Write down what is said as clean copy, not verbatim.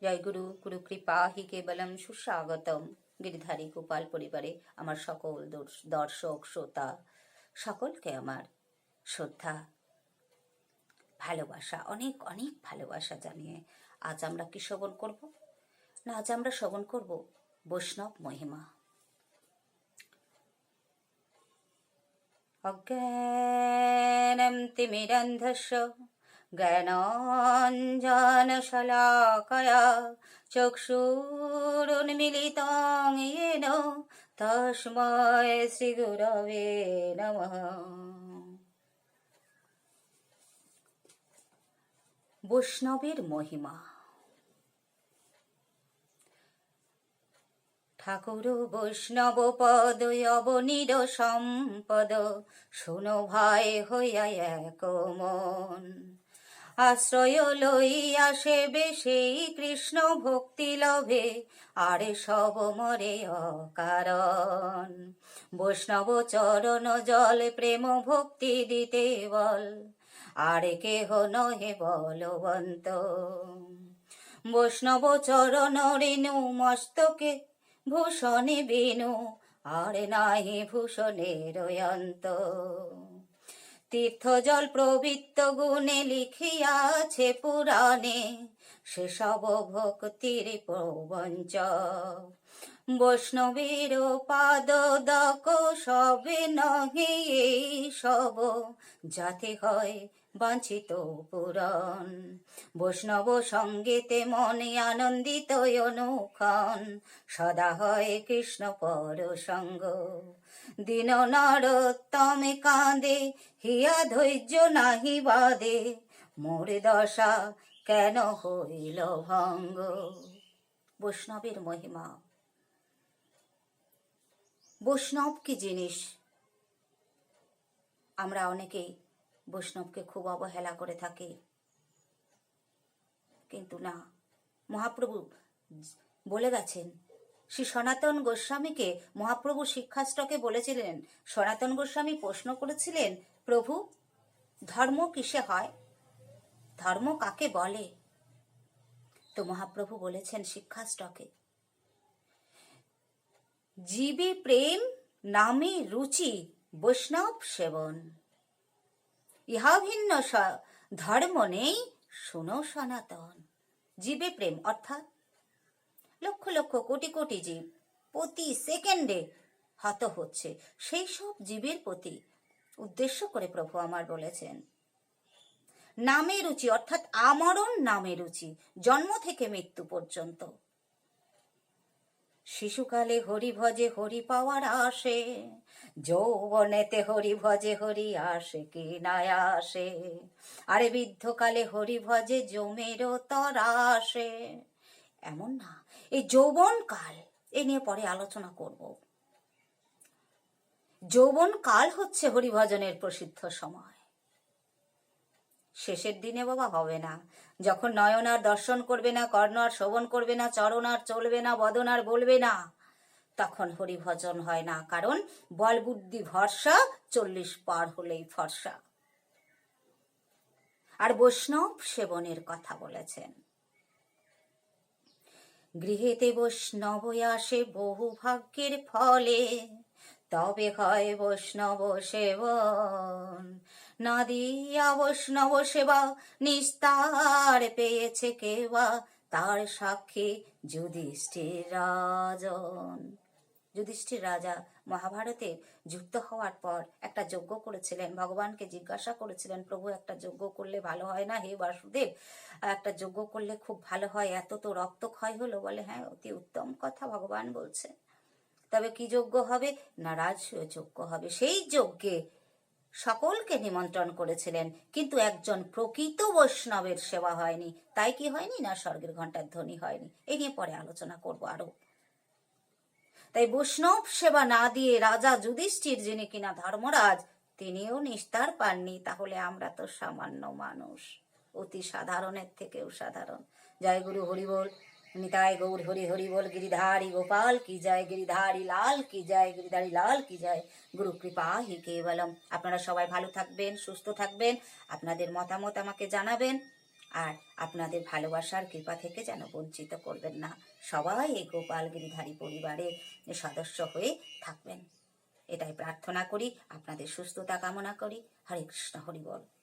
জয় গুরু, গুরু কৃপা হি কেবলম। সুস্বাগতম গিরিধারী গোপাল পরিবারে আমার সকল দর্শক শ্রোতা সকলকে আমার শ্রদ্ধা, ভালোবাসা, অনেক অনেক ভালোবাসা জানিয়ে আজ আমরা কি শ্রবণ করব না, আজ আমরা শ্রবণ করব বৈষ্ণব মহিমা। অজ্ঞানম তিমিরন্ধস্য জ্ঞানাঞ্জনশলাকয়া চক্ষুরুন্মিলিতং येन তস্मै শ্রীগুরবে নমঃ। বৈষ্ণবের মহিমা। ঠাকুর বৈষ্ণব পদ অবনীর সম্পদ, শোনো ভাই হইয়া এক মন। আশ্রয় লইয়া সেবে সেই কৃষ্ণ ভক্তি লভে, আরে সব মরে অকারণ। বৈষ্ণব চরণ জল প্রেম ভক্তি দিতে বল, আরে কেহ নহে বলবন্ত। বৈষ্ণব চরণ রেণু মস্তকে ভূষণে বেণু, আর নাহি ভূষণের অন্ত। তীর্থ জল প্রবৃত্ত গুণে লিখিয়াছে পুরাণে, সেসব ভক্তির প্রবঞ্চ। বৈষ্ণবের পাদ দক সবে নহে এই সব, যাতে হয় বাঞ্ছিত পূরণ। বৈষ্ণব সঙ্গীতে মনে আনন্দিত অনুক্ষণ, সদা হয় কৃষ্ণ পর সঙ্গ। দিন নরোত্তমে কাঁদে, হিয়া ধৈর্য নাহি বাদে, মোর দশা কেন হইল ভঙ্গ। বৈষ্ণবের মহিমা। বৈষ্ণব কি জিনিস? আমরা অনেকেই বৈষ্ণবকে খুব অবহেলা করে থাকি, কিন্তু না, মহাপ্রভু বলে গেছেন। শ্রী সনাতন গোস্বামীকে মহাপ্রভু শিক্ষাষ্টকে বলেছিলেন, সনাতন গোস্বামী প্রশ্ন করেছিলেন, প্রভু ধর্ম কিসে হয়, ধর্ম কাকে বলে? তো মহাপ্রভু বলেছেন শিক্ষাষ্টকে, জীবে প্রেম নামে রুচি বৈষ্ণব সেবন, ইহা ভিন্ন ধর্ম নেই শুনো সনাতন। জীবে প্রেম অর্থাৎ লক্ষ লক্ষ কোটি কোটি জীব প্রতি সেকেন্ডে হত হচ্ছে, সেই সব জীবের প্রতি উদ্দেশ্য করে প্রভু আমার বলেছেন নামে রুচি, অর্থাৎ আমরণ নামে রুচি, জন্ম থেকে মৃত্যু পর্যন্ত। শিশুকালে হরি ভজে হরি পাওয়ার আসে, যৌবনেতে হরি ভজে হরি আসে কি না আসে, আরে বৃদ্ধকালে হরি ভজে জমেরও তরা আসে। এমন না, এই যৌবন কাল, এ নিয়ে পরে আলোচনা করব। যৌবন কাল হচ্ছে হরিভজনের প্রসিদ্ধ সময়। শেষের দিনে বাবা হবে না, যখন নয়ন আর দর্শন করবে না, কর্ণ আর শ্রবণ করবে না, চরণ আর চলবে না, বদন আর বলবে না, তখন হরিভজন হয় না। কারণ বল বুদ্ধি ভরসা, 40 পার হলেই ফর্সা। আর বৈষ্ণব সেবনের কথা বলেছেন, গৃহেতে বৈষ্ণব আসে বহু ভাগ্যের ফলে, তবে হয় বৈষ্ণব সেবন। না দিয়া বৈষ্ণব সেবা নিস্তার পেয়েছে কেবা, তার সাক্ষী যুধিষ্ঠির রাজন। যুধিষ্ঠির রাজা মহাভারতে যুক্ত হওয়ার পর একটা যজ্ঞ করেছিলেন, ভগবানকে জিজ্ঞাসা করেছিলেন, প্রভু একটা যজ্ঞ করলে ভালো হয় না হে বাসুদেব? একটা যজ্ঞ করলে খুব ভালো হয়, এত তো রক্তক্ষয় হলো। বলে হ্যাঁ, অতি উত্তম কথা ভগবান বলছে, তবে কি যজ্ঞ হবে না? রাজসূয় যজ্ঞ হবে। সেই যজ্ঞে সকলকে নিমন্ত্রণ করেছিলেন, কিন্তু একজন প্রকৃত বৈষ্ণবের সেবা হয়নি। তাই কি হয়নি না? স্বর্গের ঘণ্টার ধ্বনি হয়নি। এই নিয়ে পরে আলোচনা করবো আরো। তাই বৈষ্ণব সেবা না দিয়ে রাজা যুধিষ্ঠির, যিনি কিনা ধর্মরাজ, তিনিও নিস্তার পাননি। তাহলে আমরা তো সামান্য মানুষ, অতি সাধারণের থেকেও সাধারণ। জয় গুরু হরি বল, নিতাই গৌর হরি হরি বল। গিরিধারী গোপাল কি জয়, গিরিধারী লাল কি জয়, গিরিধারী লাল কি জয়। গুরু কৃপা হি কেবলম। আপনারা সবাই ভালো থাকবেন, সুস্থ থাকবেন, আপনাদের মতামত আমাকে জানাবেন। আর আপনাদের ভালোবাসার কৃপা থেকে যেন বঞ্চিত করবেন না। সবাই এই গোপাল গিরিধারী পরিবারের সদস্য হয়ে থাকবেন, এটাই প্রার্থনা করি। আপনাদের সুস্থতা কামনা করি। হরে কৃষ্ণ, হরি বল।